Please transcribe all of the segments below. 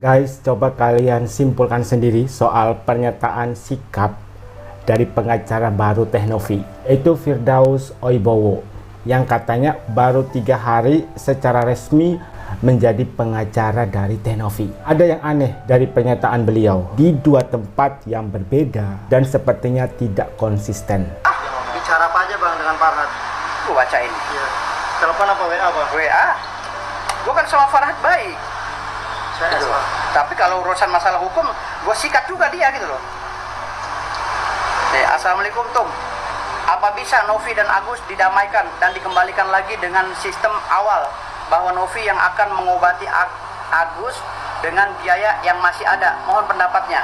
Guys, coba kalian simpulkan sendiri soal pernyataan sikap dari pengacara baru Teh Novi, yaitu Firdaus Oibowo, yang katanya baru 3 hari secara resmi menjadi pengacara dari Teh Novi. Ada yang aneh dari pernyataan beliau di 2 tempat yang berbeda dan sepertinya tidak konsisten. Bicara apa aja bang dengan Farhad? Gue bacain. Iya. Telepon apa WA bang? WA. Gue kan sama Farhad baik. Saya Gitu. Tapi kalau urusan masalah hukum, gue sikat juga dia gitu loh. Assalamualaikum Tum. Apa bisa Novi dan Agus didamaikan dan dikembalikan lagi dengan sistem awal, bahwa Novi yang akan mengobati Agus dengan biaya yang masih ada? Mohon pendapatnya.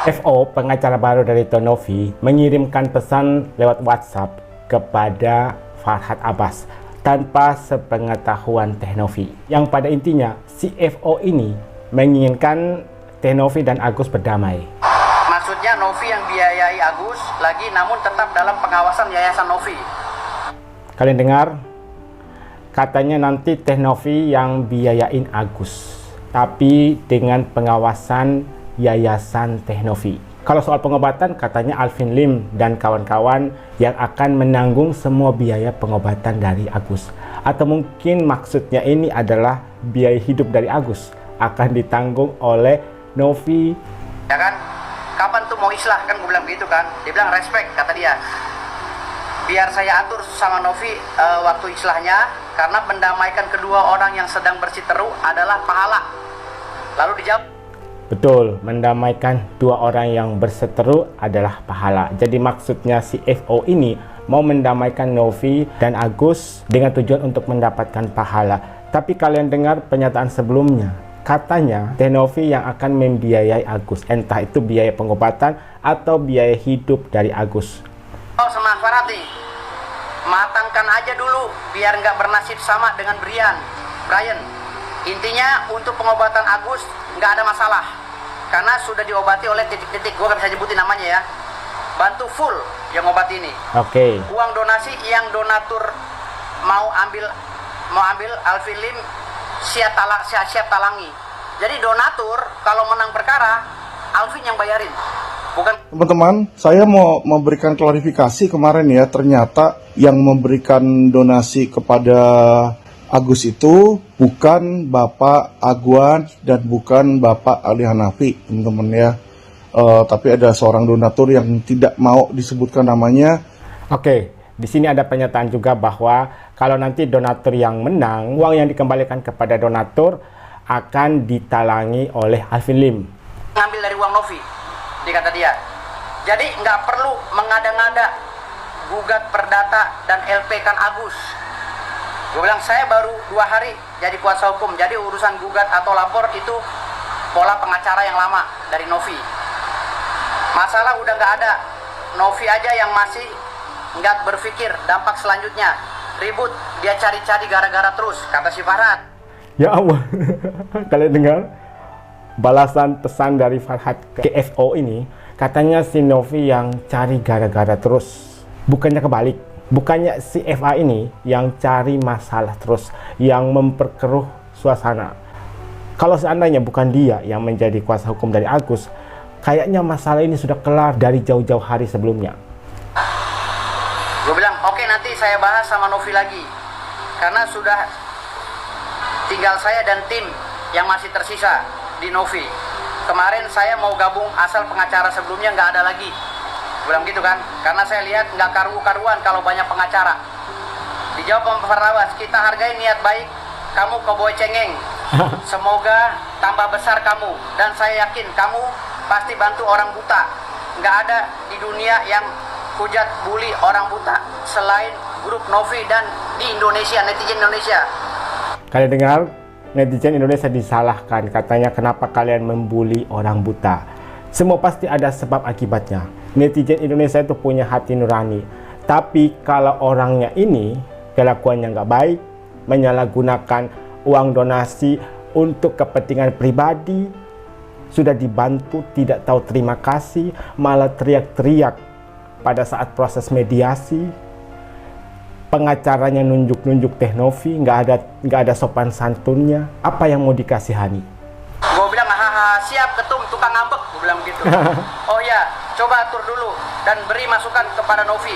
FO, pengacara baru dari Teh Novi, mengirimkan pesan lewat WhatsApp kepada Farhad Abbas tanpa sepengetahuan Teh Novi. Yang pada intinya, si FO ini menginginkan Teh Novi dan Agus berdamai. Maksudnya Novi yang biayai Agus lagi, namun tetap dalam pengawasan Yayasan Novi. Kalian dengar? Katanya nanti Teh Novi yang biayain Agus, tapi dengan pengawasan Yayasan Teh Novi. Kalau soal pengobatan, katanya Alvin Lim dan kawan-kawan yang akan menanggung semua biaya pengobatan dari Agus. Atau mungkin maksudnya ini adalah biaya hidup dari Agus akan ditanggung oleh Novi. Ya kan? Kapan tuh mau islah? Kan gue bilang begitu kan. Dia bilang respect, kata dia. Biar saya atur sama Novi waktu islahnya, karena mendamaikan kedua orang yang sedang bersiteru adalah pahala. Lalu dijawab, betul, mendamaikan 2 orang yang berseteru adalah pahala. Jadi maksudnya si FO ini mau mendamaikan Novi dan Agus dengan tujuan untuk mendapatkan pahala. Tapi kalian dengar pernyataan sebelumnya, katanya Teh Novi yang akan membiayai Agus, entah itu biaya pengobatan atau biaya hidup dari Agus. oh sama Farhad nih, matangkan aja dulu biar nggak bernasib sama dengan Brian. Intinya untuk pengobatan Agus nggak ada masalah, karena sudah diobati oleh titik-titik, gue nggak bisa nyebutin namanya ya. Bantu full yang obat ini. Oke. Uang donasi yang donatur mau ambil Alvin Lim siap talangi. Jadi donatur kalau menang perkara, Alvin yang bayarin, bukan. Teman-teman, saya mau memberikan klarifikasi kemarin ya, ternyata yang memberikan donasi kepada Agus itu bukan Bapak Agwan dan bukan Bapak Ali Hanafi, teman-teman ya. Tapi ada seorang donatur yang tidak mau disebutkan namanya. Oke, di sini ada pernyataan juga bahwa kalau nanti donatur yang menang, uang yang dikembalikan kepada donatur akan ditalangi oleh Alvin Lim. Ngambil dari uang Novi, dikata dia. Jadi nggak perlu mengada-ngada gugat perdata dan LP kan Agus. Gue bilang saya baru 2 hari jadi kuasa hukum, jadi urusan gugat atau lapor itu pola pengacara yang lama dari Novi. Masalah udah nggak ada, Novi aja yang masih nggak berpikir dampak selanjutnya. Ribut, dia cari-cari gara-gara terus, kata si Farhad. Ya Allah, kalian dengar balasan pesan dari Farhad ke FO ini, katanya si Novi yang cari gara-gara terus. Bukannya kebalik, bukannya si FA ini yang cari masalah terus, yang memperkeruh suasana. Kalau seandainya bukan dia yang menjadi kuasa hukum dari Agus, kayaknya masalah ini sudah kelar dari jauh-jauh hari sebelumnya. Gue bilang, oke, nanti saya bahas sama Novi lagi, karena sudah tinggal saya dan tim yang masih tersisa di Novi. Kemarin saya mau gabung asal pengacara sebelumnya nggak ada lagi. Gue bilang gitu kan, karena saya lihat nggak karu-karuan kalau banyak pengacara. Dijawab sama Fardawas, kita hargai niat baik kamu, koboi cengeng. Semoga tambah besar kamu, dan saya yakin kamu pasti bantu orang buta. Nggak ada di dunia yang hujat bully orang buta selain grup Novi dan di Indonesia, netizen Indonesia. Kalian dengar, netizen Indonesia disalahkan, katanya kenapa kalian membuli orang buta. Semua pasti ada sebab akibatnya. Netizen Indonesia itu punya hati nurani, tapi kalau orangnya ini kelakuannya nggak baik, menyalahgunakan uang donasi untuk kepentingan pribadi, sudah dibantu tidak tahu terima kasih, malah teriak-teriak pada saat proses mediasi. Pengacaranya nunjuk-nunjuk Teh Novi, nggak ada sopan santunnya. Apa yang mau dikasihani? Gue bilang siap ketum tukang ngambek, gue bilang gitu. Oh ya, coba atur dulu dan beri masukan kepada Novi.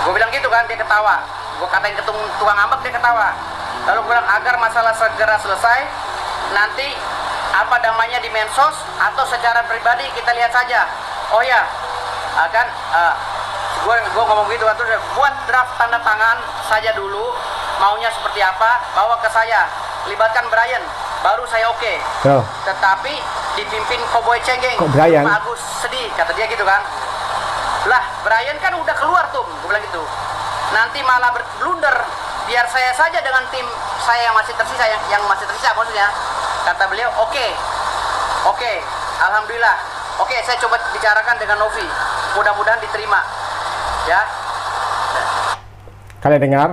Gue bilang gitu kan, dia ketawa. Gue katain ketum tukang ngambek, dia ketawa. Lalu gue bilang agar masalah segera selesai, nanti apa damanya di mensos atau secara pribadi kita lihat saja. Oh ya, akan gue ngomong gitu, terus buat draft tanda tangan saja dulu, maunya seperti apa, bawa ke saya, libatkan Brian, baru saya oke. Oh. Tetapi dipimpin Cowboy Cengeng, Kok Brian? Pak Agus sedih, kata dia gitu kan. Lah, Brian kan udah keluar tuh, gue bilang gitu. Nanti malah berblunder, biar saya saja dengan tim saya yang masih tersisa, yang masih tersisa maksudnya. Kata beliau, oke, alhamdulillah. Oke, saya coba bicarakan dengan Novi, mudah-mudahan diterima. Ya. Kalian dengar?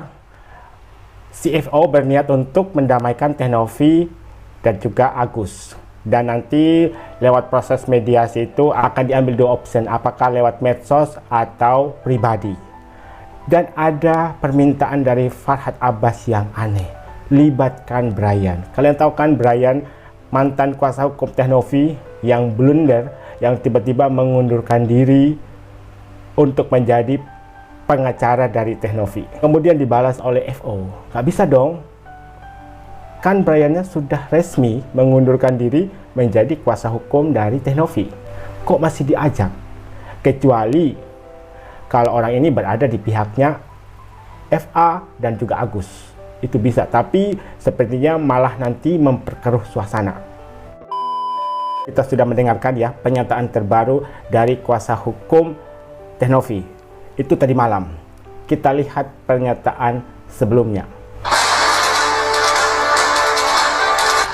CFO berniat untuk mendamaikan Teh Novi dan juga Agus. Dan nanti lewat proses mediasi itu akan diambil dua opsi, apakah lewat medsos atau pribadi. Dan ada permintaan dari Farhad Abbas yang aneh, libatkan Brian. Kalian tahu kan Brian, mantan kuasa hukum Teh Novi yang blunder, yang tiba-tiba mengundurkan diri untuk menjadi pengacara dari Teh Novi. Kemudian dibalas oleh FO. Gak bisa dong, kan Briannya sudah resmi mengundurkan diri menjadi kuasa hukum dari Teh Novi. Kok masih diajak? Kecuali kalau orang ini berada di pihaknya FA dan juga Agus. Itu bisa, tapi sepertinya malah nanti memperkeruh suasana. Kita sudah mendengarkan ya pernyataan terbaru dari kuasa hukum Teh Novi. Itu tadi malam. Kita lihat pernyataan sebelumnya.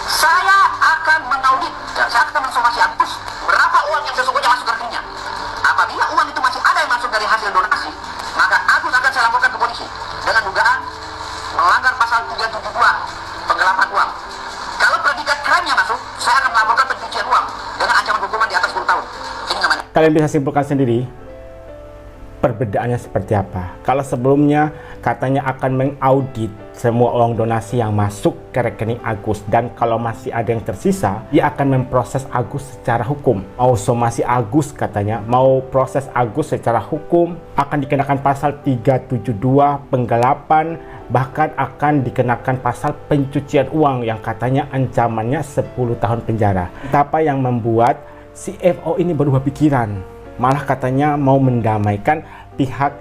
Saya akan mengaudit dan saya akan mensomasi Agus berapa uang yang sesungguhnya masuk ke rekeningnya. Apabila uang itu masih ada yang masuk dari hasil donasi, maka Agus akan saya laporkan ke polisi dengan dugaan melanggar pasal 372 penggelapan uang. Kalau predikat crime-nya masuk, saya akan melaporkan pencucian uang dengan ancaman hukuman di atas 10 tahun. Ini namanya. Kalian bisa simpulkan sendiri perbedaannya seperti apa. Kalau sebelumnya katanya akan mengaudit semua uang donasi yang masuk ke rekening Agus, dan kalau masih ada yang tersisa, dia akan memproses Agus secara hukum. Mau somasi Agus katanya, mau proses Agus secara hukum, akan dikenakan pasal 372 penggelapan, bahkan akan dikenakan pasal pencucian uang yang katanya ancamannya 10 tahun penjara. Apa yang membuat CFO ini berubah pikiran? Malah katanya mau mendamaikan pihak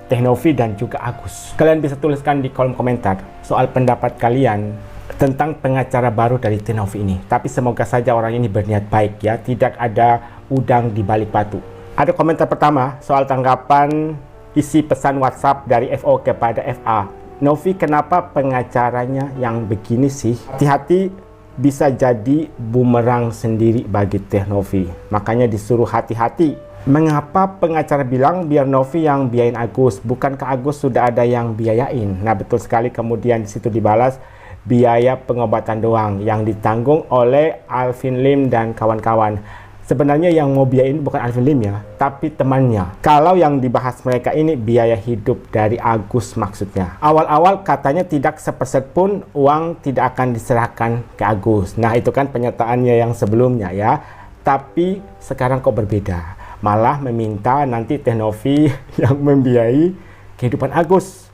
Teh Novi dan juga Agus. Kalian bisa tuliskan di kolom komentar soal pendapat kalian tentang pengacara baru dari Teh Novi ini. Tapi semoga saja orang ini berniat baik ya, tidak ada udang di balik batu. Ada komentar pertama soal tanggapan isi pesan WhatsApp dari FO kepada FA. Novi, kenapa pengacaranya yang begini sih? Hati-hati, bisa jadi bumerang sendiri bagi Teh Novi. Makanya disuruh hati-hati. Mengapa pengacara bilang biar Novi yang biayain Agus? Bukankah Agus sudah ada yang biayain? Nah, betul sekali. Kemudian di situ dibalas biaya pengobatan doang yang ditanggung oleh Alvin Lim dan kawan-kawan. Sebenarnya yang mau biayain bukan Alvin Lim ya, tapi temannya. Kalau yang dibahas mereka ini biaya hidup dari Agus maksudnya. Awal-awal katanya tidak seperset pun uang tidak akan diserahkan ke Agus. Nah, itu kan pernyataannya yang sebelumnya ya. Tapi sekarang kok berbeda. Malah meminta nanti Teh Novi yang membiayai kehidupan Agus.